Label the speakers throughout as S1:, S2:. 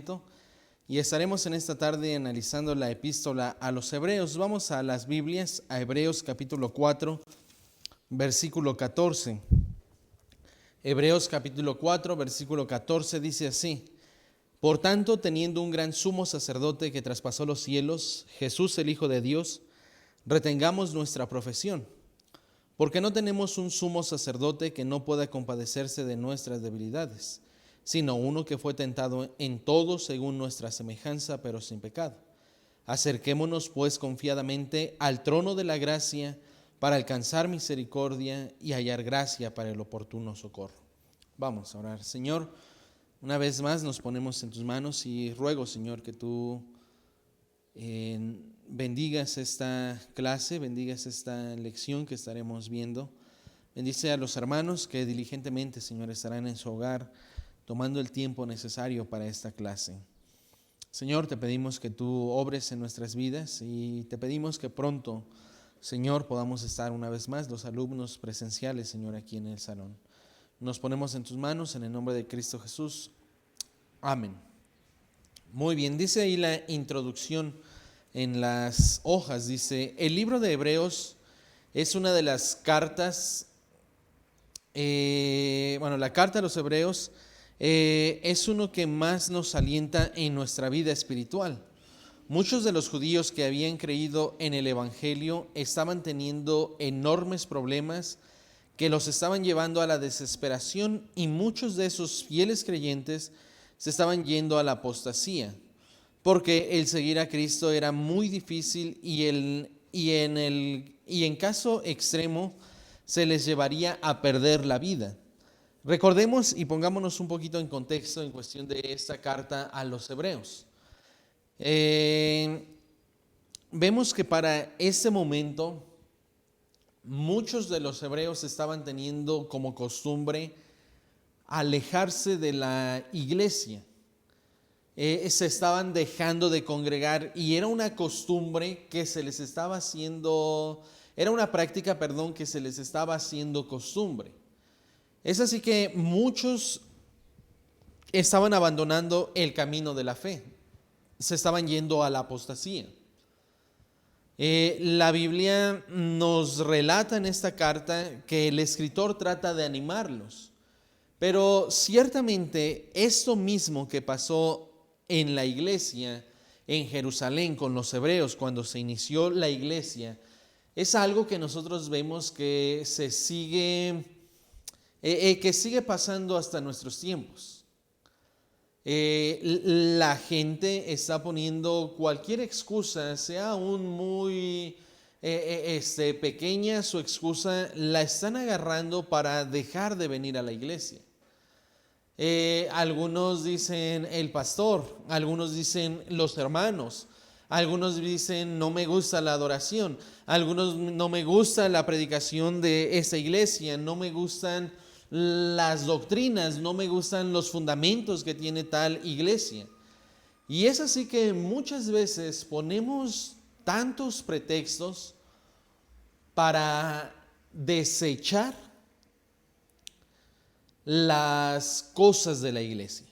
S1: Testamento y estaremos en esta tarde analizando la epístola a los Hebreos. Vamos a las Biblias, a Hebreos capítulo 4, versículo 14. Hebreos capítulo 4, versículo 14 dice así: Por tanto, teniendo un gran sumo sacerdote que traspasó los cielos, Jesús el Hijo de Dios, retengamos nuestra profesión. Porque no tenemos un sumo sacerdote que no pueda compadecerse de nuestras debilidades, sino uno que fue tentado en todo según nuestra semejanza, pero sin pecado. Acerquémonos pues confiadamente al trono de la gracia para alcanzar misericordia y hallar gracia para el oportuno socorro. Vamos a orar. Señor, una vez más nos ponemos en tus manos y ruego, Señor, que tú bendigas esta clase, bendigas esta lección que estaremos viendo. Bendice a los hermanos que diligentemente, Señor, estarán en su hogar tomando el tiempo necesario para esta clase. Señor, te pedimos que tú obres en nuestras vidas y te pedimos que pronto, Señor, podamos estar una vez más los alumnos presenciales, Señor, aquí en el salón. Nos ponemos en tus manos en el nombre de Cristo Jesús. Amén. Muy bien, dice ahí la introducción en las hojas, dice: el libro de Hebreos es una de las cartas, la carta a los Hebreos es uno que más nos alienta en nuestra vida espiritual. Muchos de los judíos que habían creído en el Evangelio estaban teniendo enormes problemas que los estaban llevando a la desesperación, y muchos de esos fieles creyentes se estaban yendo a la apostasía, porque el seguir a Cristo era muy difícil y en caso extremo se les llevaría a perder la vida. Recordemos y pongámonos un poquito en contexto en cuestión de esta carta a los Hebreos. Vemos que para ese momento muchos de los hebreos estaban teniendo como costumbre alejarse de la iglesia. Se estaban dejando de congregar y era una costumbre que se les estaba haciendo, era una práctica, que se les estaba haciendo costumbre. Es así que muchos estaban abandonando el camino de la fe, se estaban yendo a la apostasía. La Biblia nos relata en esta carta que el escritor trata de animarlos, pero ciertamente esto mismo que pasó en la iglesia en Jerusalén con los hebreos cuando se inició la iglesia es algo que nosotros vemos que sigue pasando hasta nuestros tiempos. La gente está poniendo cualquier excusa, sea aún muy pequeña su excusa, la están agarrando para dejar de venir a la iglesia. Algunos dicen el pastor, algunos dicen los hermanos, algunos dicen no me gusta la adoración, algunos no me gusta la predicación de esta iglesia, no me gustan las doctrinas, no me gustan los fundamentos que tiene tal iglesia. Y es así que muchas veces ponemos tantos pretextos para desechar las cosas de la iglesia.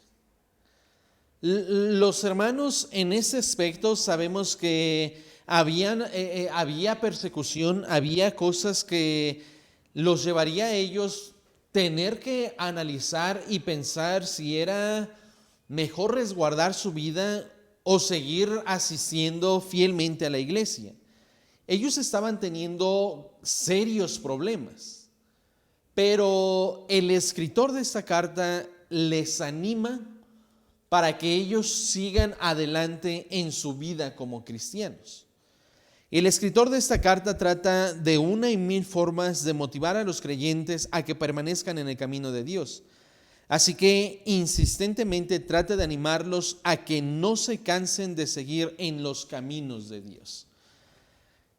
S1: Los hermanos en ese aspecto sabemos que había persecución, había cosas que los llevaría a ellos tener que analizar y pensar si era mejor resguardar su vida o seguir asistiendo fielmente a la iglesia. Ellos estaban teniendo serios problemas. Pero el escritor de esta carta les anima para que ellos sigan adelante en su vida como cristianos. El escritor de esta carta trata de una y mil formas de motivar a los creyentes a que permanezcan en el camino de Dios. Así que insistentemente trata de animarlos a que no se cansen de seguir en los caminos de Dios.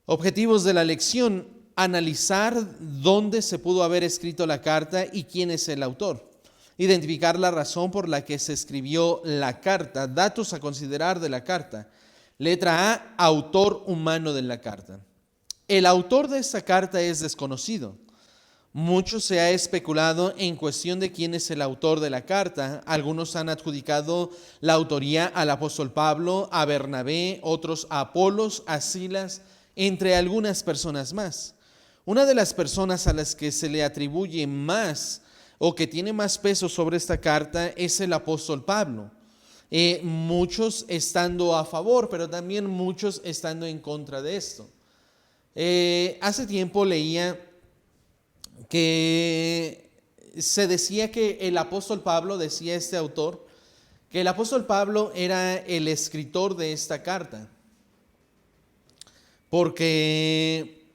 S1: Objetivos de la lección: analizar dónde se pudo haber escrito la carta y quién es el autor. Identificar la razón por la que se escribió la carta. Datos a considerar de la carta. Letra A, autor humano de la carta. El autor de esta carta es desconocido. Mucho se ha especulado en cuestión de quién es el autor de la carta. Algunos han adjudicado la autoría al apóstol Pablo, a Bernabé, otros a Apolos, a Silas, entre algunas personas más. Una de las personas a las que se le atribuye más o que tiene más peso sobre esta carta es el apóstol Pablo. Muchos estando a favor, pero también muchos estando en contra de esto. Hace tiempo leía que se decía que el apóstol Pablo, decía este autor, que el apóstol Pablo era el escritor de esta carta, porque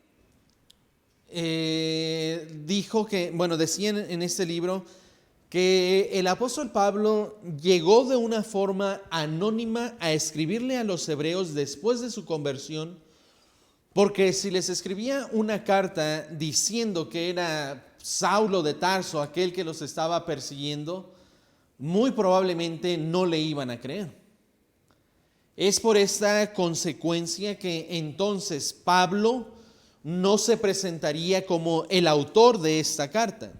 S1: dijo que, bueno, decía en este libro que el apóstol Pablo llegó de una forma anónima a escribirle a los hebreos después de su conversión, porque si les escribía una carta diciendo que era Saulo de Tarso, aquel que los estaba persiguiendo, muy probablemente no le iban a creer. Es por esta consecuencia que entonces Pablo no se presentaría como el autor de esta carta.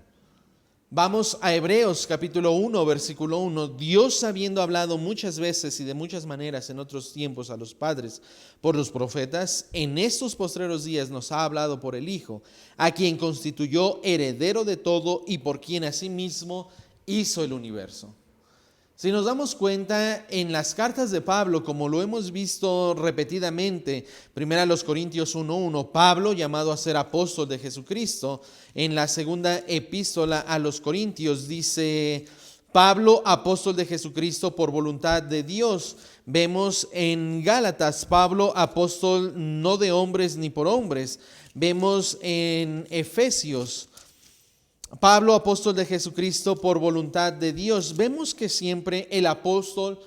S1: Vamos a Hebreos capítulo 1, versículo 1. Dios, habiendo hablado muchas veces y de muchas maneras en otros tiempos a los padres por los profetas, en estos postreros días nos ha hablado por el Hijo, a quien constituyó heredero de todo y por quien asimismo hizo el universo. Si nos damos cuenta, en las cartas de Pablo, como lo hemos visto repetidamente, primero a los Corintios 1:1, Pablo, llamado a ser apóstol de Jesucristo, en la segunda epístola a los Corintios dice, Pablo, apóstol de Jesucristo por voluntad de Dios. Vemos en Gálatas, Pablo, apóstol no de hombres ni por hombres. Vemos en Efesios, Pablo, apóstol de Jesucristo por voluntad de Dios. Vemos que siempre el apóstol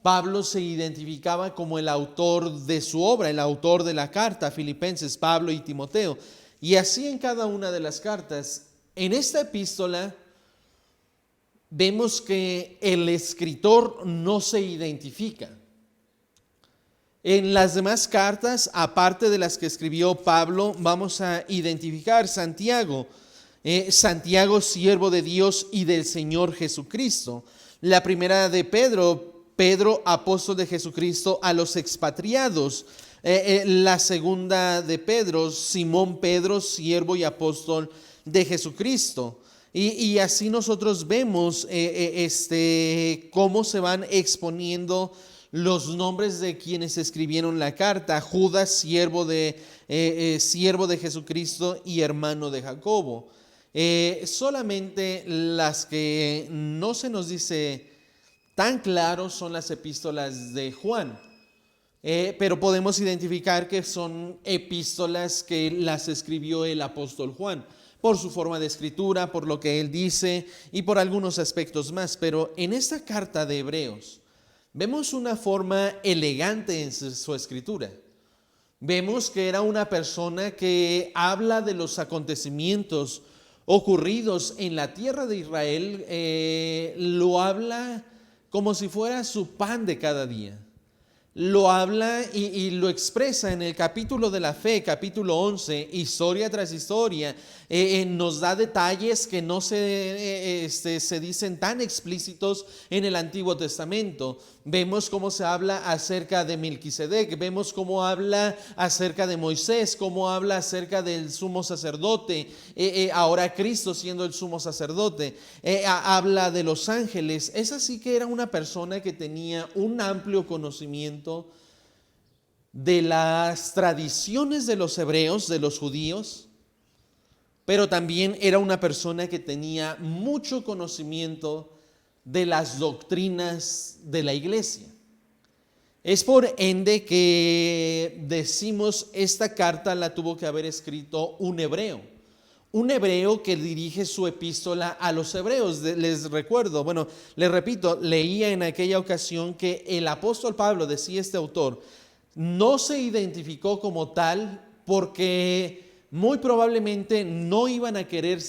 S1: Pablo se identificaba como el autor de su obra, el autor de la carta, Filipenses, Pablo y Timoteo. Y así en cada una de las cartas. En esta epístola vemos que el escritor no se identifica. En las demás cartas, aparte de las que escribió Pablo, vamos a identificar Santiago. Santiago, siervo de Dios y del Señor Jesucristo. La primera de Pedro, Pedro, apóstol de Jesucristo a los expatriados. La segunda de Pedro, Simón Pedro, siervo y apóstol de Jesucristo. Y así nosotros vemos cómo se van exponiendo los nombres de quienes escribieron la carta. Judas, siervo de Jesucristo y hermano de Jacobo. Solamente las que no se nos dice tan claro son las epístolas de Juan, pero podemos identificar que son epístolas que las escribió el apóstol Juan, por su forma de escritura, por lo que él dice y por algunos aspectos más. Pero en esta carta de Hebreos vemos una forma elegante en su escritura. Vemos que era una persona que habla de los acontecimientos ocurridos en la tierra de Israel, lo habla como si fuera su pan de cada día. Lo habla y lo expresa en el capítulo de la fe, capítulo 11, historia tras historia. Nos da detalles que no se dicen tan explícitos en el Antiguo Testamento. Vemos cómo se habla acerca de Melquisedec, vemos cómo habla acerca de Moisés, cómo habla acerca del sumo sacerdote, ahora Cristo siendo el sumo sacerdote, habla de los ángeles. Es así que era una persona que tenía un amplio conocimiento de las tradiciones de los hebreos, de los judíos, pero también era una persona que tenía mucho conocimiento de las doctrinas de la iglesia. Es por ende que decimos esta carta la tuvo que haber escrito un hebreo que dirige su epístola a los hebreos. Les repito, leía en aquella ocasión que el apóstol Pablo, decía este autor, no se identificó como tal porque muy probablemente no iban a querer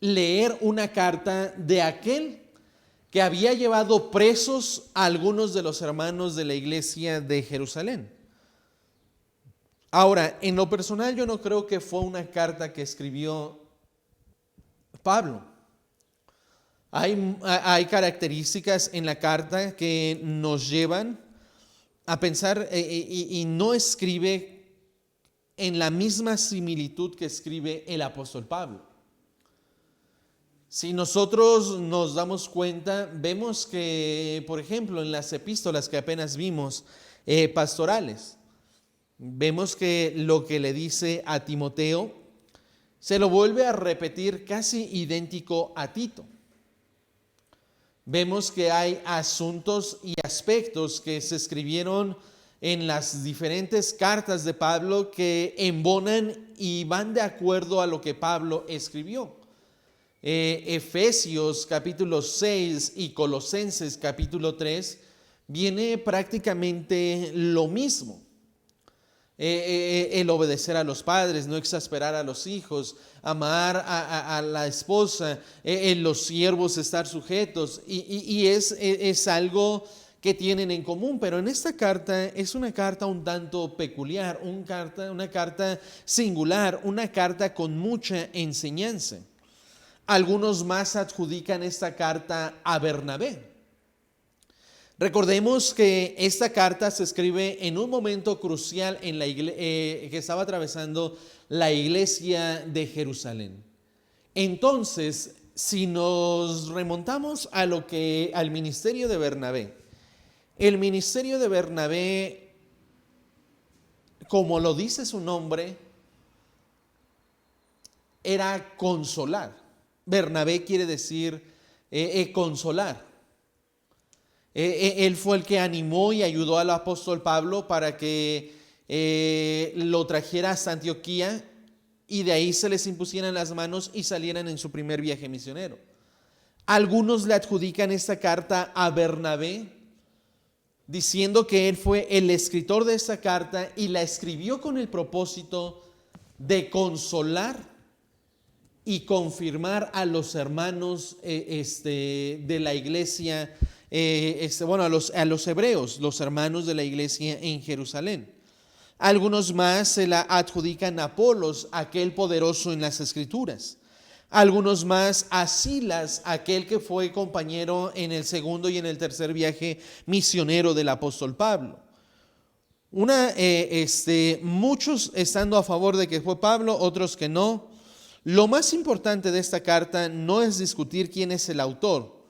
S1: leer una carta de aquel que había llevado presos a algunos de los hermanos de la iglesia de Jerusalén. Ahora, en lo personal yo no creo que fue una carta que escribió Pablo. Hay características en la carta que nos llevan a pensar y no escribe en la misma similitud que escribe el apóstol Pablo. Si nosotros nos damos cuenta, vemos que, por ejemplo, en las epístolas que apenas vimos, pastorales, vemos que lo que le dice a Timoteo se lo vuelve a repetir casi idéntico a Tito. Vemos que hay asuntos y aspectos que se escribieron en las diferentes cartas de Pablo que embonan y van de acuerdo a lo que Pablo escribió. Efesios capítulo 6 y Colosenses capítulo 3 viene prácticamente lo mismo. El obedecer a los padres, no exasperar a los hijos, amar a la esposa, los siervos estar sujetos, y es algo que tienen en común, pero en esta carta es una carta un tanto peculiar, una carta singular, una carta con mucha enseñanza. Algunos más adjudican esta carta a Bernabé. Recordemos que esta carta se escribe en un momento crucial en la que estaba atravesando la iglesia de Jerusalén. Entonces, si nos remontamos al ministerio de Bernabé, el ministerio de Bernabé, como lo dice su nombre, era consolar. Bernabé quiere decir consolar. Él fue el que animó y ayudó al apóstol Pablo para que lo trajera hasta Antioquía y de ahí se les impusieran las manos y salieran en su primer viaje misionero. Algunos le adjudican esta carta a Bernabé, diciendo que él fue el escritor de esta carta y la escribió con el propósito de consolar y confirmar a los hermanos de la iglesia, a los hebreos, los hermanos de la iglesia en Jerusalén. Algunos más se la adjudican a Apolos, aquel poderoso en las escrituras. Algunos más a Silas, aquel que fue compañero en el segundo y en el tercer viaje misionero del apóstol Pablo. Muchos estando a favor de que fue Pablo, otros que no. Lo más importante de esta carta no es discutir quién es el autor,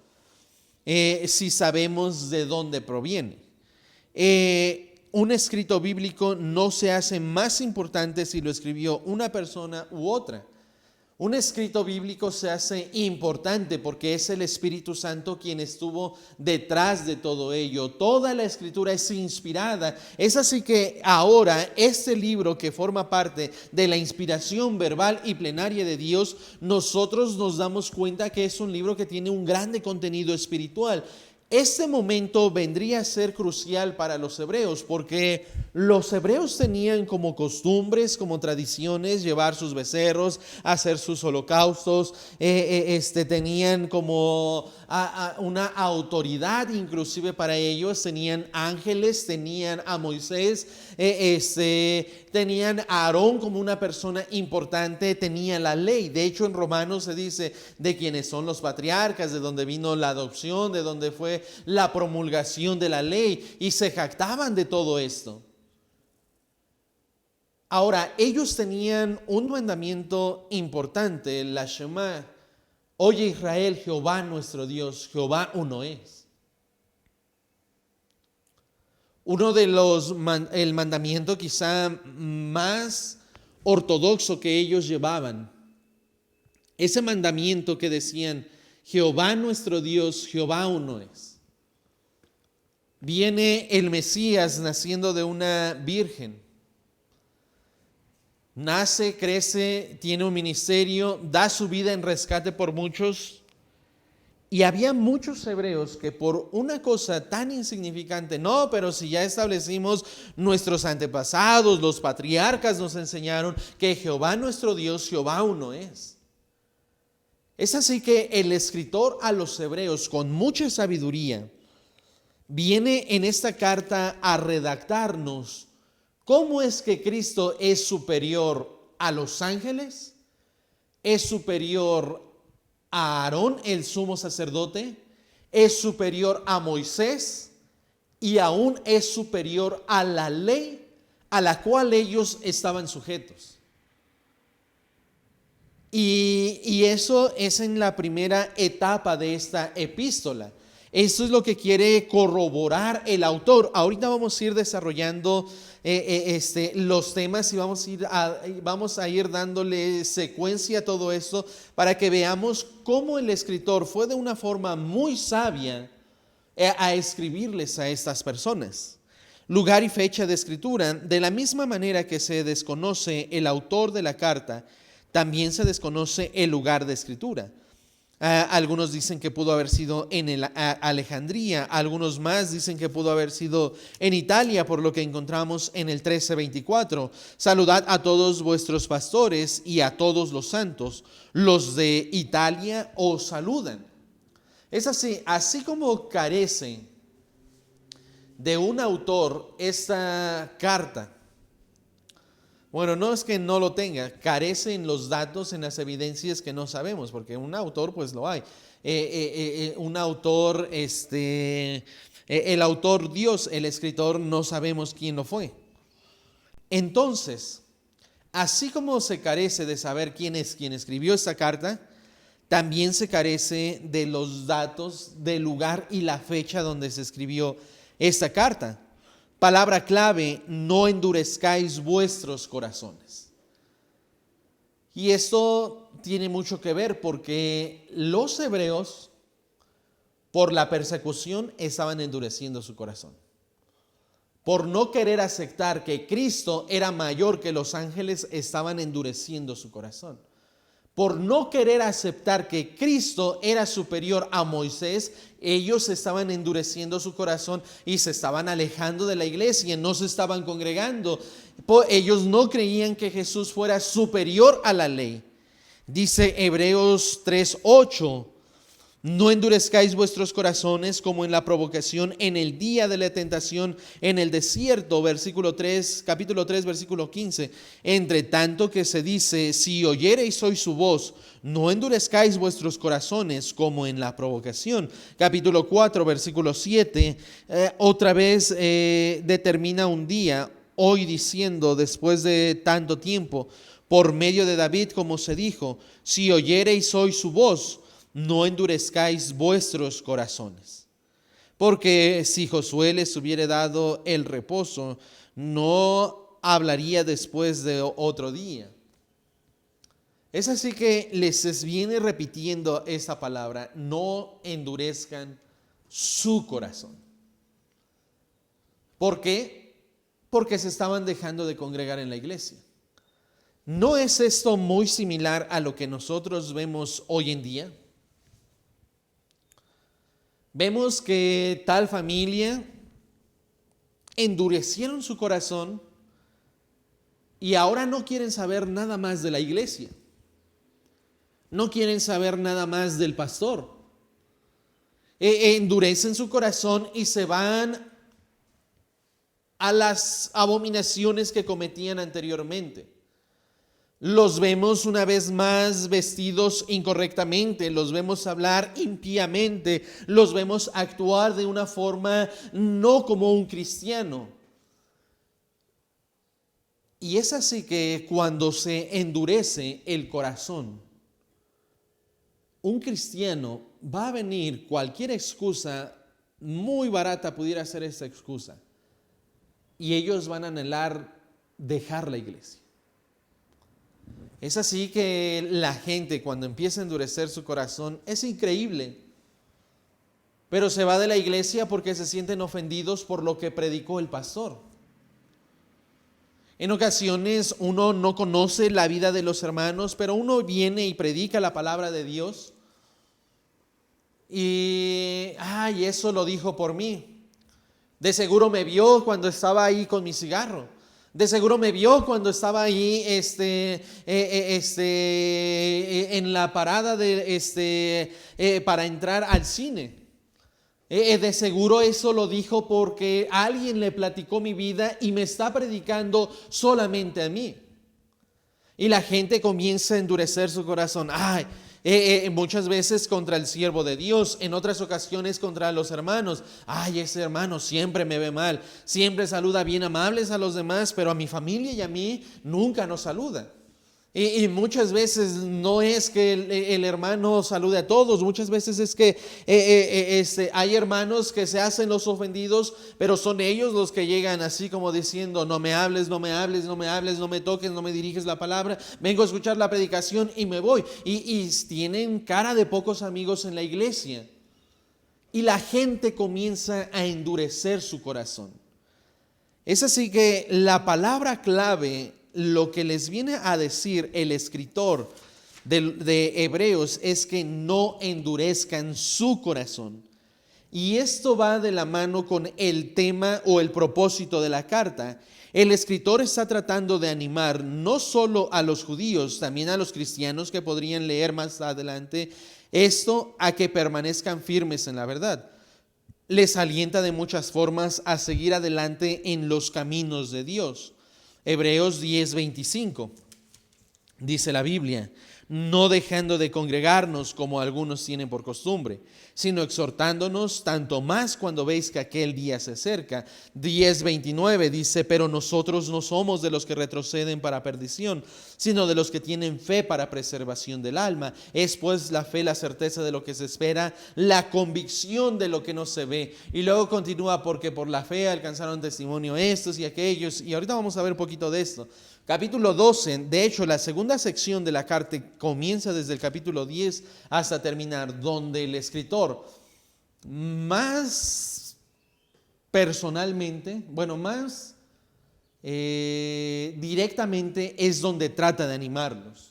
S1: si sabemos de dónde proviene. Un escrito bíblico no se hace más importante si lo escribió una persona u otra. Un escrito bíblico se hace importante porque es el Espíritu Santo quien estuvo detrás de todo ello. Toda la escritura es inspirada. Es así que ahora este libro que forma parte de la inspiración verbal y plenaria de Dios, nosotros nos damos cuenta que es un libro que tiene un grande contenido espiritual. Este momento vendría a ser crucial para los hebreos porque los hebreos tenían como costumbres, como tradiciones, llevar sus becerros, hacer sus holocaustos, tenían como una autoridad inclusive para ellos, tenían ángeles, tenían a Moisés, tenían a Aarón como una persona importante, tenían la ley. De hecho, en Romanos se dice de quiénes son los patriarcas, de dónde vino la adopción, de dónde fue la promulgación de la ley, y se jactaban de todo esto. Ahora, ellos tenían un mandamiento importante, la Shema. Oye Israel, Jehová nuestro Dios, Jehová uno es. El mandamiento quizá más ortodoxo que ellos llevaban, ese mandamiento que decían, Jehová nuestro Dios, Jehová uno es. Viene el Mesías naciendo de una virgen. Nace, crece, tiene un ministerio, da su vida en rescate por muchos. Y había muchos hebreos que por una cosa tan insignificante, no, pero si ya establecimos nuestros antepasados, los patriarcas nos enseñaron que Jehová nuestro Dios, Jehová uno es. Es así que el escritor a los hebreos, con mucha sabiduría, viene en esta carta a redactarnos cómo es que Cristo es superior a los ángeles, es superior a Aarón, el sumo sacerdote, es superior a Moisés y aún es superior a la ley a la cual ellos estaban sujetos. Y eso es en la primera etapa de esta epístola. Eso es lo que quiere corroborar el autor. Ahorita vamos a ir desarrollando los temas y vamos a ir dándole secuencia a todo esto para que veamos cómo el escritor fue de una forma muy sabia a escribirles a estas personas. Lugar y fecha de escritura: de la misma manera que se desconoce el autor de la carta, también se desconoce el lugar de escritura. Algunos dicen que pudo haber sido en Alejandría, algunos más dicen que pudo haber sido en Italia, por lo que encontramos en el 13:24. Saludad a todos vuestros pastores y a todos los santos. Los de Italia os saludan. Es así como carece de un autor esta carta. Bueno, no es que no lo tenga, carece en los datos, en las evidencias que no sabemos, porque un autor pues lo hay. Un autor, el autor Dios, el escritor no sabemos quién lo fue. Entonces, así como se carece de saber quién es quien escribió esta carta, también se carece de los datos del lugar y la fecha donde se escribió esta carta. Palabra clave: no endurezcáis vuestros corazones. Y esto tiene mucho que ver porque los hebreos, por la persecución, estaban endureciendo su corazón. Por no querer aceptar que Cristo era mayor que los ángeles, estaban endureciendo su corazón. Por no querer aceptar que Cristo era superior a Moisés, ellos estaban endureciendo su corazón y se estaban alejando de la iglesia, no se estaban congregando. Ellos no creían que Jesús fuera superior a la ley. Dice Hebreos 3:8: no endurezcáis vuestros corazones como en la provocación en el día de la tentación en el desierto. Capítulo 3, versículo 15. Entre tanto que se dice: si oyereis hoy su voz, no endurezcáis vuestros corazones como en la provocación. Capítulo 4, versículo 7. Otra vez determina un día, hoy, diciendo, después de tanto tiempo, por medio de David, como se dijo: si oyereis hoy su voz, no endurezcáis vuestros corazones. Porque si Josué les hubiera dado el reposo, no hablaría después de otro día. Es así que les viene repitiendo esta palabra: no endurezcan su corazón. ¿Por qué? Porque se estaban dejando de congregar en la iglesia. ¿No es esto muy similar a lo que nosotros vemos hoy en día? Vemos que tal familia endurecieron su corazón y ahora no quieren saber nada más de la iglesia. No quieren saber nada más del pastor. Endurecen su corazón y se van a las abominaciones que cometían anteriormente. Los vemos una vez más vestidos incorrectamente, los vemos hablar impíamente, los vemos actuar de una forma no como un cristiano. Y es así que cuando se endurece el corazón, un cristiano va a venir cualquier excusa, muy barata pudiera ser esta excusa, y ellos van a anhelar dejar la iglesia. Es así que la gente, cuando empieza a endurecer su corazón, es increíble, pero se va de la iglesia porque se sienten ofendidos por lo que predicó el pastor. En ocasiones uno no conoce la vida de los hermanos, pero uno viene y predica la palabra de Dios y eso lo dijo por mí. De seguro me vio cuando estaba ahí con mi cigarro. De seguro me vio cuando estaba ahí en la parada para entrar al cine. De seguro eso lo dijo porque alguien le platicó mi vida y me está predicando solamente a mí. Y la gente comienza a endurecer su corazón. Muchas veces contra el siervo de Dios, en otras ocasiones contra los hermanos. Ese hermano siempre me ve mal, siempre saluda bien amables a los demás, pero a mi familia y a mí nunca nos saluda. Y muchas veces no es que el hermano salude a todos, muchas veces es que hay hermanos que se hacen los ofendidos, pero son ellos los que llegan así como diciendo: no me hables, no me hables, no me hables, no me toques, no me diriges la palabra, vengo a escuchar la predicación y me voy. Y tienen cara de pocos amigos en la iglesia. Y la gente comienza a endurecer su corazón. Es así que la palabra clave, lo que les viene a decir el escritor de Hebreos, es que no endurezcan su corazón. Y esto va de la mano con el tema o el propósito de la carta. El escritor está tratando de animar no solo a los judíos, también a los cristianos que podrían leer más adelante esto, a que permanezcan firmes en la verdad. Les alienta de muchas formas a seguir adelante en los caminos de Dios. Hebreos 10:25, dice la Biblia: no dejando de congregarnos como algunos tienen por costumbre, sino exhortándonos, tanto más cuando veis que aquel día se acerca. 10:29 dice: pero nosotros no somos de los que retroceden para perdición, sino de los que tienen fe para preservación del alma. Es pues la fe la certeza de lo que se espera, la convicción de lo que no se ve. Y luego continúa: porque por la fe alcanzaron testimonio estos y aquellos. Y ahorita vamos a ver un poquito de esto. Capítulo 12, de hecho la segunda sección de la carta comienza desde el capítulo 10 hasta terminar, donde el escritor más personalmente, más directamente es donde trata de animarlos.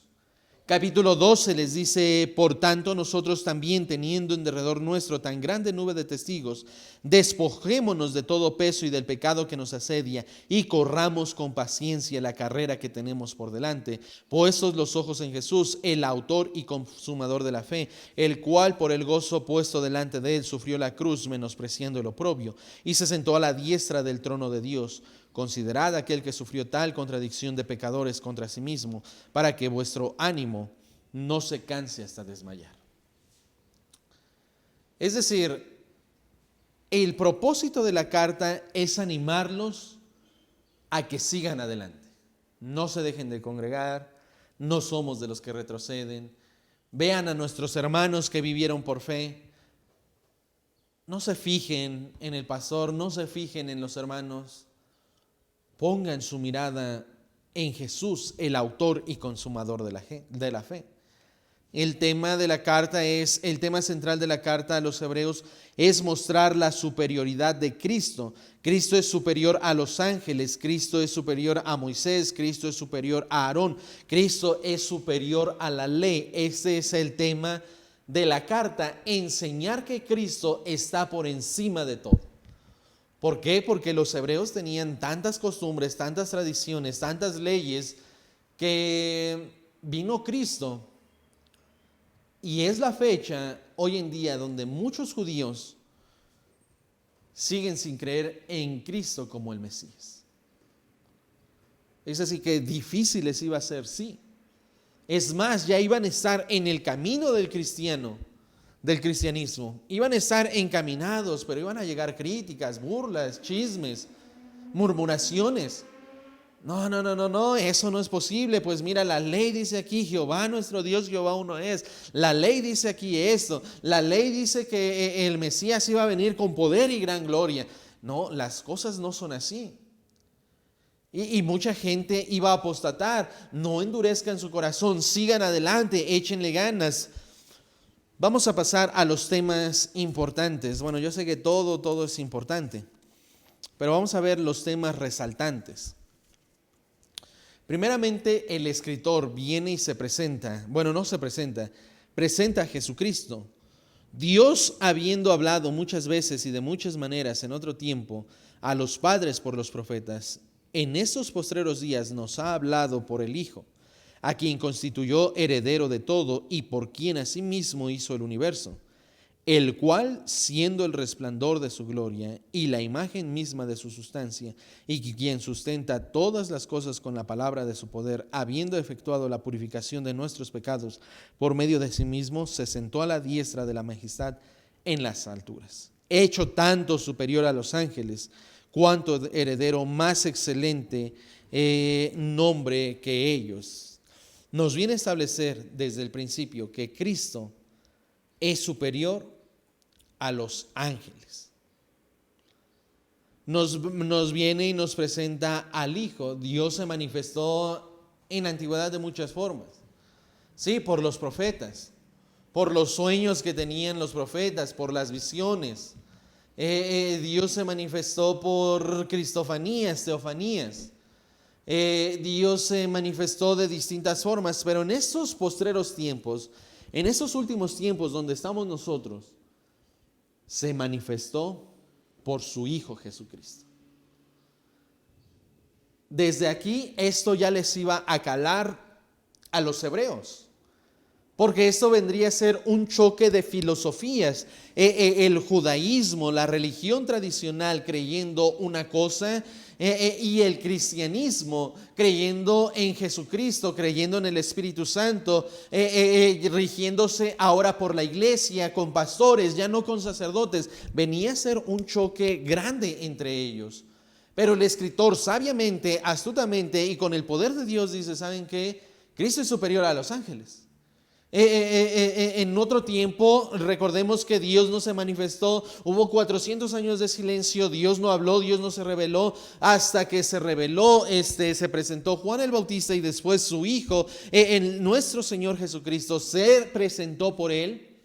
S1: Capítulo 12 les dice: por tanto nosotros también, teniendo en derredor nuestro tan grande nube de testigos, despojémonos de todo peso y del pecado que nos asedia, y corramos con paciencia la carrera que tenemos por delante, puestos los ojos en Jesús, el autor y consumador de la fe, el cual por el gozo puesto delante de él sufrió la cruz, menospreciando el oprobio, y se sentó a la diestra del trono de Dios. Considerad aquel que sufrió tal contradicción de pecadores contra sí mismo, para que vuestro ánimo no se canse hasta desmayar. Es decir, el propósito de la carta es animarlos a que sigan adelante. No se dejen de congregar, no somos de los que retroceden. Vean a nuestros hermanos que vivieron por fe. No se fijen en el pastor, no se fijen en los hermanos. Pongan su mirada en Jesús, el autor y consumador de la fe. El tema central de la carta a los hebreos es mostrar la superioridad de Cristo. Cristo es superior a los ángeles, Cristo es superior a Moisés, Cristo es superior a Aarón, Cristo es superior a la ley. Este es el tema de la carta: enseñar que Cristo está por encima de todo. ¿Por qué? Porque los hebreos tenían tantas costumbres, tantas tradiciones, tantas leyes, que vino Cristo. Y es la fecha hoy en día donde muchos judíos siguen sin creer en Cristo como el Mesías. Es así que difícil les iba a ser, sí. Es más, ya iban a estar en el camino del cristianismo. Iban a estar encaminados, pero iban a llegar críticas, burlas, chismes, murmuraciones. No, eso no es posible. Pues mira, la ley dice aquí: Jehová nuestro Dios, Jehová uno es. La ley dice aquí esto. La ley dice que el Mesías iba a venir con poder y gran gloria. No, las cosas no son así. Y mucha gente iba a apostatar. No endurezcan su corazón, sigan adelante, échenle ganas. Vamos a pasar a los temas importantes. Bueno, yo sé que todo es importante, pero vamos a ver los temas resaltantes. Primeramente, el escritor viene y se presenta. Presenta a Jesucristo. Dios, habiendo hablado muchas veces y de muchas maneras en otro tiempo a los padres por los profetas, en estos postreros días nos ha hablado por el Hijo, a quien constituyó heredero de todo y por quien asimismo hizo el universo, el cual, siendo el resplandor de su gloria y la imagen misma de su sustancia, y quien sustenta todas las cosas con la palabra de su poder, habiendo efectuado la purificación de nuestros pecados por medio de sí mismo, se sentó a la diestra de la majestad en las alturas, hecho tanto superior a los ángeles, cuanto heredero más excelente nombre que ellos. Nos viene a establecer desde el principio que Cristo es superior a los ángeles. Nos viene y nos presenta al Hijo. Dios se manifestó en la antigüedad de muchas formas. Sí, por los profetas, por los sueños que tenían los profetas, por las visiones. Dios se manifestó por cristofanías, teofanías. Dios se manifestó de distintas formas, pero en estos postreros tiempos, en estos últimos tiempos donde estamos nosotros, se manifestó por su Hijo Jesucristo. Desde aquí esto ya les iba a calar a los hebreos, porque esto vendría a ser un choque de filosofías. El judaísmo, la religión tradicional creyendo una cosa, y el cristianismo creyendo en Jesucristo, creyendo en el Espíritu Santo, rigiéndose ahora por la iglesia, con pastores, ya no con sacerdotes. Venía a ser un choque grande entre ellos. Pero el escritor sabiamente, astutamente y con el poder de Dios dice, ¿saben qué? Cristo es superior a los ángeles. En otro tiempo, recordemos que Dios no se manifestó, hubo 400 años de silencio, Dios no habló, Dios no se reveló, hasta que se reveló, se presentó Juan el Bautista y después su Hijo, nuestro Señor Jesucristo se presentó por él.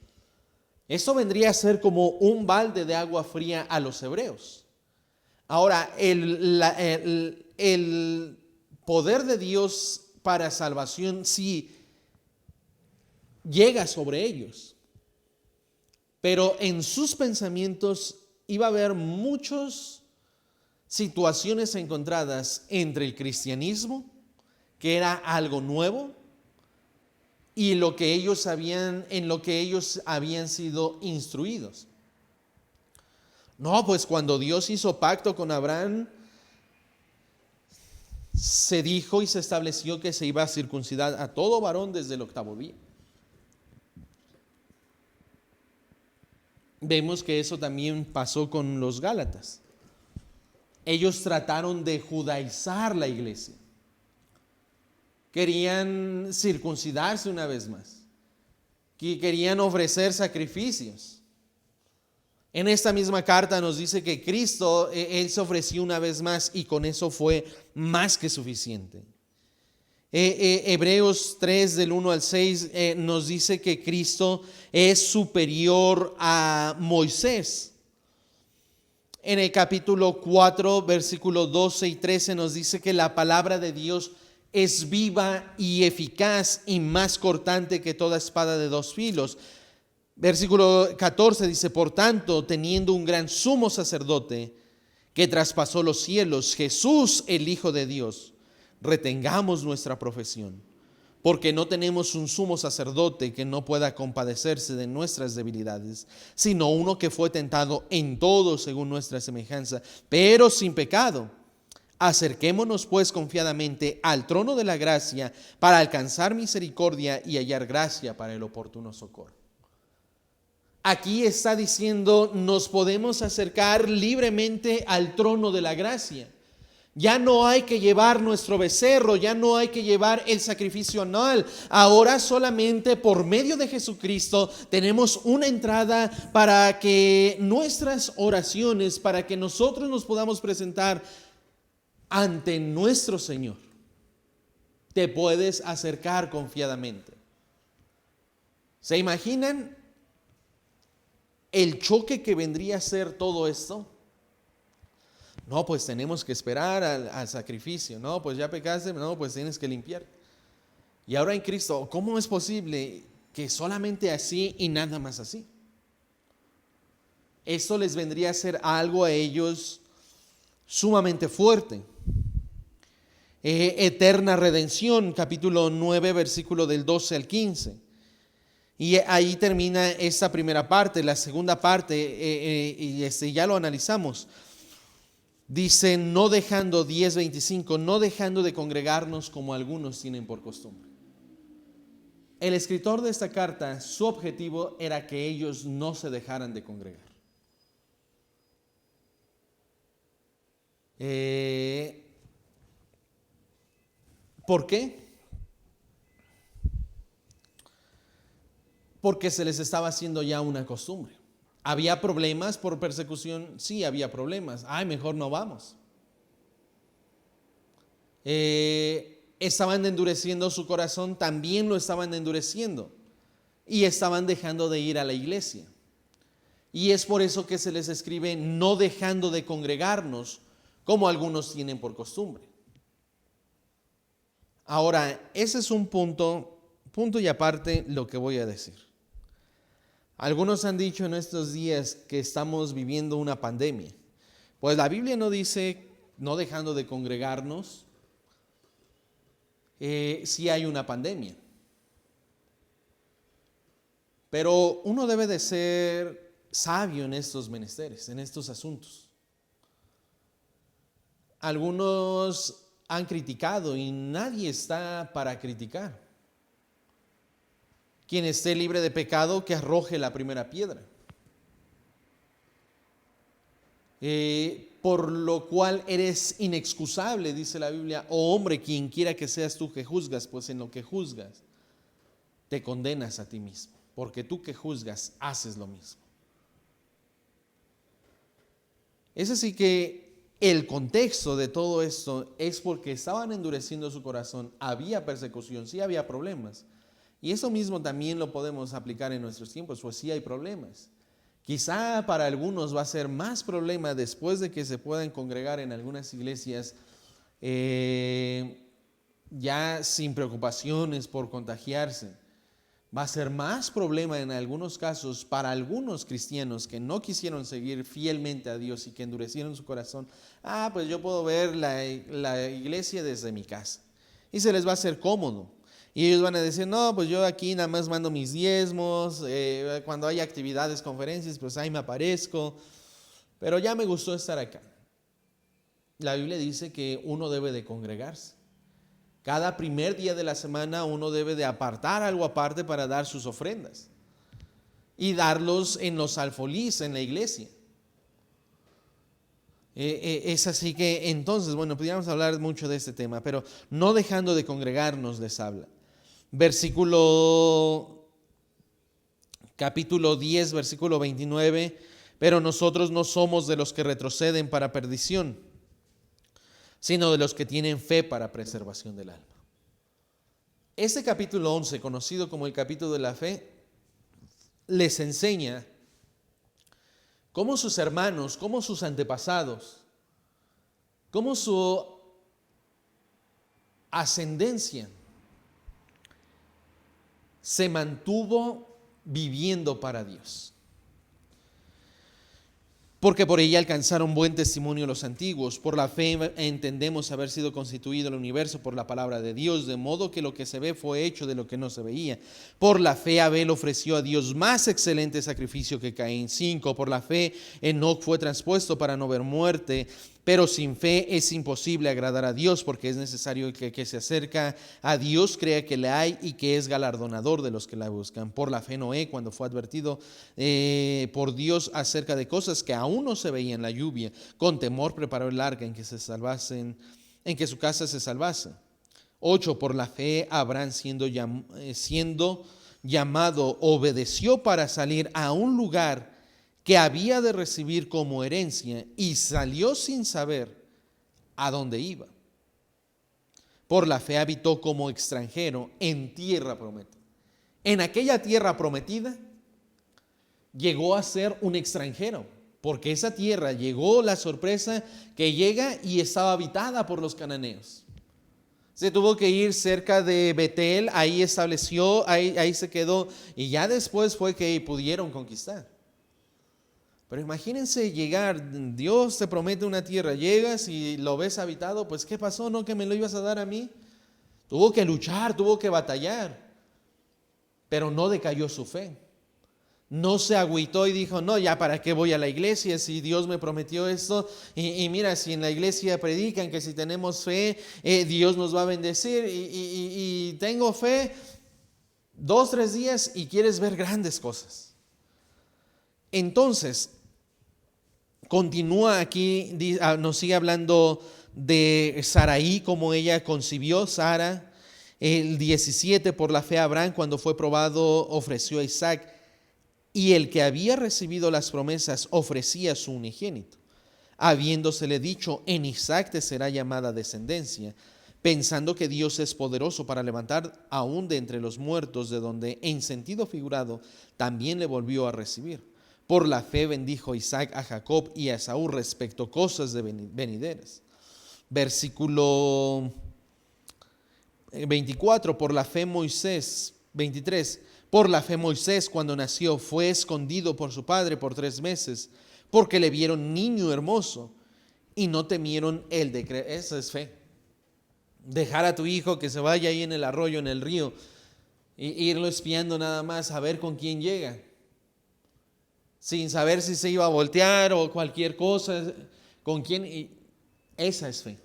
S1: Eso vendría a ser como un balde de agua fría a los hebreos. Ahora, el poder de Dios para salvación sí llega sobre ellos, pero en sus pensamientos iba a haber muchas situaciones encontradas entre el cristianismo, que era algo nuevo, y en lo que ellos habían sido instruidos. No, pues cuando Dios hizo pacto con Abraham, se dijo y se estableció que se iba a circuncidar a todo varón desde el 8º día. Vemos que eso también pasó con los Gálatas. Ellos trataron de judaizar la iglesia. Querían circuncidarse una vez más. Querían ofrecer sacrificios. En esta misma carta nos dice que Cristo, Él se ofreció una vez más y con eso fue más que suficiente. Hebreos 3 del 1 al 6 nos dice que Cristo es superior a Moisés. En el capítulo 4, versículos 12 y 13 nos dice que la palabra de Dios es viva y eficaz y más cortante que toda espada de dos filos. Versículo 14 dice, por tanto, teniendo un gran sumo sacerdote que traspasó los cielos, Jesús, el Hijo de Dios, retengamos nuestra profesión, porque no tenemos un sumo sacerdote que no pueda compadecerse de nuestras debilidades, sino uno que fue tentado en todo según nuestra semejanza, pero sin pecado. Acerquémonos pues confiadamente al trono de la gracia para alcanzar misericordia y hallar gracia para el oportuno socorro. Aquí está diciendo, nos podemos acercar libremente al trono de la gracia. Ya no hay que llevar nuestro becerro, ya no hay que llevar el sacrificio anual. Ahora solamente por medio de Jesucristo tenemos una entrada para que nuestras oraciones, para que nosotros nos podamos presentar ante nuestro Señor. Te puedes acercar confiadamente. ¿Se imaginan el choque que vendría a ser todo esto? No, pues tenemos que esperar al sacrificio. No, pues ya pecaste. No, pues tienes que limpiar. Y ahora en Cristo, ¿cómo es posible que solamente así y nada más así? Esto les vendría a ser algo a ellos sumamente fuerte. eterna redención, capítulo 9, versículo del 12 al 15. Y ahí termina esta primera parte. La segunda parte, ya lo analizamos. Dice, no dejando, 10:25, no dejando de congregarnos como algunos tienen por costumbre. El escritor de esta carta, su objetivo era que ellos no se dejaran de congregar. ¿Por qué? Porque se les estaba haciendo ya una costumbre. ¿Había problemas por persecución? Sí, había problemas. Mejor no vamos. Estaban endureciendo su corazón, también lo estaban endureciendo. Y estaban dejando de ir a la iglesia. Y es por eso que se les escribe no dejando de congregarnos, como algunos tienen por costumbre. Ahora, ese es un punto y aparte lo que voy a decir. Algunos han dicho en estos días que estamos viviendo una pandemia. Pues la Biblia no dice no dejando de congregarnos si hay una pandemia. Pero uno debe de ser sabio en estos menesteres, en estos asuntos. Algunos han criticado y nadie está para criticar. Quien esté libre de pecado, que arroje la primera piedra. Por lo cual eres inexcusable, dice la Biblia, oh hombre, quien quiera que seas tú que juzgas, pues en lo que juzgas te condenas a ti mismo, porque tú que juzgas haces lo mismo. Es así que el contexto de todo esto es porque estaban endureciendo su corazón, había persecución, sí había problemas. Y eso mismo también lo podemos aplicar en nuestros tiempos, pues sí hay problemas. Quizá para algunos va a ser más problema después de que se puedan congregar en algunas iglesias ya sin preocupaciones por contagiarse. Va a ser más problema en algunos casos para algunos cristianos que no quisieron seguir fielmente a Dios y que endurecieron su corazón. Pues yo puedo ver la iglesia desde mi casa y se les va a hacer cómodo. Y ellos van a decir, no, pues yo aquí nada más mando mis diezmos, cuando hay actividades, conferencias, pues ahí me aparezco, pero ya me gustó estar acá. La Biblia dice que uno debe de congregarse. Cada primer día de la semana uno debe de apartar algo aparte para dar sus ofrendas y darlos en los alfolís, en la iglesia. Es así que entonces, bueno, podríamos hablar mucho de este tema, pero no dejando de congregarnos les habla. Capítulo 10, versículo 29, pero nosotros no somos de los que retroceden para perdición, sino de los que tienen fe para preservación del alma. Este capítulo 11, conocido como el capítulo de la fe, les enseña cómo sus hermanos, cómo sus antepasados, cómo su ascendencia se mantuvo viviendo para Dios. Porque por ella alcanzaron buen testimonio los antiguos. Por la fe entendemos haber sido constituido el universo por la palabra de Dios, de modo que lo que se ve fue hecho de lo que no se veía. Por la fe Abel ofreció a Dios más excelente sacrificio que Caín. 5. Por la fe Enoc fue traspuesto para no ver muerte. Pero sin fe es imposible agradar a Dios, porque es necesario que el que se acerca a Dios crea que le hay y que es galardonador de los que la buscan. Por la fe Noé, cuando fue advertido por Dios acerca de cosas que aún no se veían, la lluvia, con temor preparó el arca en que su casa se salvase. 8. Por la fe Abraham, siendo llamado, obedeció para salir a un lugar que había de recibir como herencia, y salió sin saber a dónde iba. Por la fe habitó como extranjero en tierra prometida. En aquella tierra prometida llegó a ser un extranjero, porque esa tierra llegó la sorpresa que llega y estaba habitada por los cananeos. Se tuvo que ir cerca de Betel, ahí estableció, ahí se quedó, y ya después fue que pudieron conquistar. Pero imagínense llegar, Dios te promete una tierra, llegas y lo ves habitado, pues ¿qué pasó? ¿No que me lo ibas a dar a mí? Tuvo que luchar, tuvo que batallar, pero no decayó su fe. No se agüitó y dijo, no, ya para qué voy a la iglesia si Dios me prometió esto. Y mira, si en la iglesia predican que si tenemos fe, Dios nos va a bendecir. Y tengo fe 2, 3 días y quieres ver grandes cosas. Entonces, continúa aquí, nos sigue hablando de Saraí, como ella concibió. Sara, el 17, por la fe Abraham, cuando fue probado, ofreció a Isaac. Y el que había recibido las promesas ofrecía su unigénito, habiéndosele dicho, en Isaac te será llamada descendencia, pensando que Dios es poderoso para levantar aún de entre los muertos, de donde en sentido figurado también le volvió a recibir. Por la fe bendijo Isaac a Jacob y a Esaú respecto a cosas de venideras. Versículo 24, por la fe Moisés, 23, por la fe Moisés cuando nació fue escondido por su padre por 3 meses, porque le vieron niño hermoso y no temieron el decreto. Esa es fe. Dejar a tu hijo que se vaya ahí en el arroyo, en el río, e irlo espiando nada más a ver con quién llega, sin saber si se iba a voltear o cualquier cosa, con quién. Y esa es fe.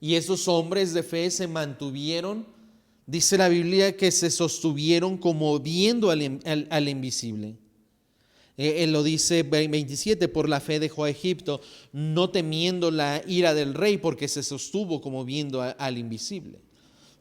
S1: Y esos hombres de fe se mantuvieron, dice la Biblia, que se sostuvieron como viendo al invisible. Él lo dice 27, por la fe dejó a Egipto, no temiendo la ira del rey, porque se sostuvo como viendo al invisible.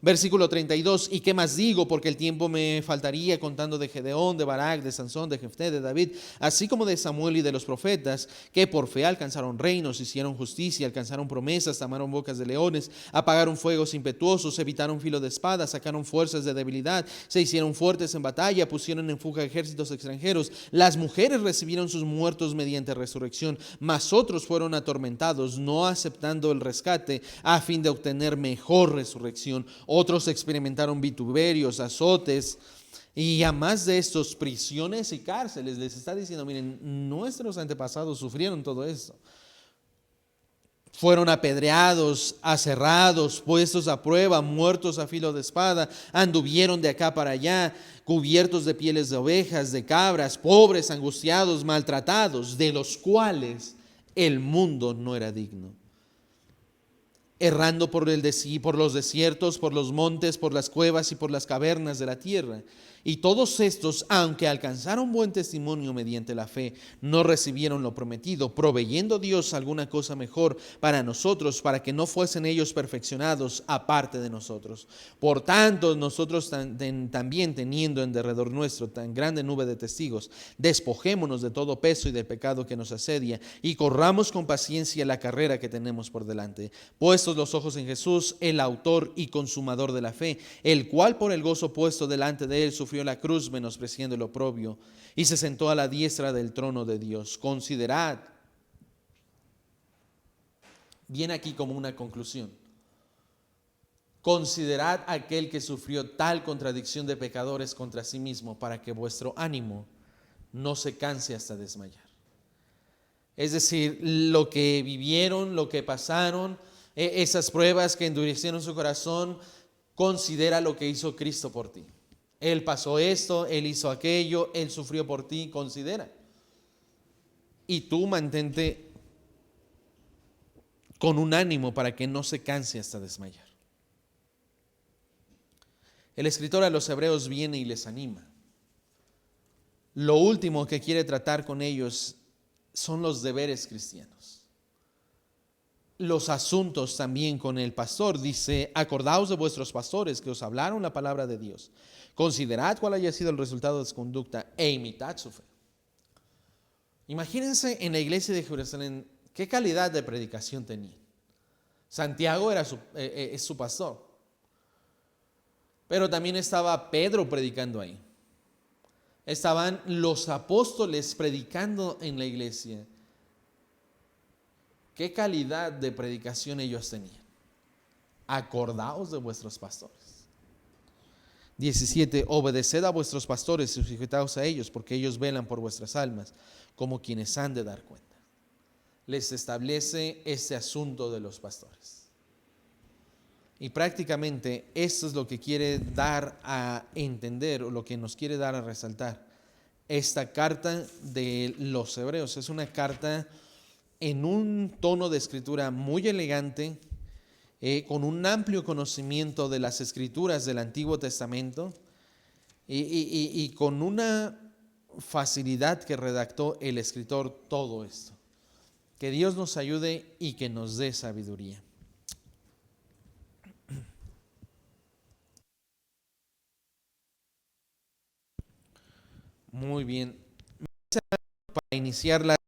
S1: Versículo 32, ¿y qué más digo? Porque el tiempo me faltaría contando de Gedeón, de Barak, de Sansón, de Jefté, de David, así como de Samuel y de los profetas, que por fe alcanzaron reinos, hicieron justicia, alcanzaron promesas, tamaron bocas de leones, apagaron fuegos impetuosos, evitaron filo de espada, sacaron fuerzas de debilidad, se hicieron fuertes en batalla, pusieron en fuga ejércitos extranjeros. Las mujeres recibieron sus muertos mediante resurrección, mas otros fueron atormentados, no aceptando el rescate, a fin de obtener mejor resurrección. Otros experimentaron vituperios, azotes, y a más de estos, prisiones y cárceles. Les está diciendo, miren, nuestros antepasados sufrieron todo esto. Fueron apedreados, aserrados, puestos a prueba, muertos a filo de espada, anduvieron de acá para allá, cubiertos de pieles de ovejas, de cabras, pobres, angustiados, maltratados, de los cuales el mundo no era digno. Errando por los desiertos, por los montes, por las cuevas y por las cavernas de la tierra. Y todos estos, aunque alcanzaron buen testimonio mediante la fe, no recibieron lo prometido, proveyendo Dios alguna cosa mejor para nosotros, para que no fuesen ellos perfeccionados aparte de nosotros. Por tanto, nosotros también, teniendo en derredor nuestro tan grande nube de testigos, despojémonos de todo peso y del pecado que nos asedia, y corramos con paciencia la carrera que tenemos por delante, puestos los ojos en Jesús, el autor y consumador de la fe, el cual por el gozo puesto delante de él sufrió la cruz, menospreciando el oprobio, y se sentó a la diestra del trono de Dios. Considerad, viene aquí como una conclusión, considerad aquel que sufrió tal contradicción de pecadores contra sí mismo, para que vuestro ánimo no se canse hasta desmayar. Es decir, lo que vivieron, lo que pasaron, esas pruebas que endurecieron su corazón, considera lo que hizo Cristo por ti. Él pasó esto, Él hizo aquello, Él sufrió por ti, considera. Y tú mantente con un ánimo para que no se canse hasta desmayar. El escritor a los Hebreos viene y les anima. Lo último que quiere tratar con ellos son los deberes cristianos. Los asuntos también con el pastor. Dice, acordaos de vuestros pastores que os hablaron la palabra de Dios. Considerad cuál haya sido el resultado de su conducta e imitad su fe. Imagínense en la iglesia de Jerusalén qué calidad de predicación tenía. Santiago era su pastor, pero también estaba Pedro predicando ahí. Estaban los apóstoles predicando en la iglesia. ¿Qué calidad de predicación ellos tenían? Acordaos de vuestros pastores. 17. Obedeced a vuestros pastores y sujetaos a ellos, porque ellos velan por vuestras almas, como quienes han de dar cuenta. Les establece este asunto de los pastores. Y prácticamente esto es lo que quiere dar a entender, o lo que nos quiere dar a resaltar esta carta de los Hebreos. Es una carta en un tono de escritura muy elegante, con un amplio conocimiento de las escrituras del Antiguo Testamento y con una facilidad que redactó el escritor todo esto. Que Dios nos ayude y que nos dé sabiduría. Muy bien. Para iniciar la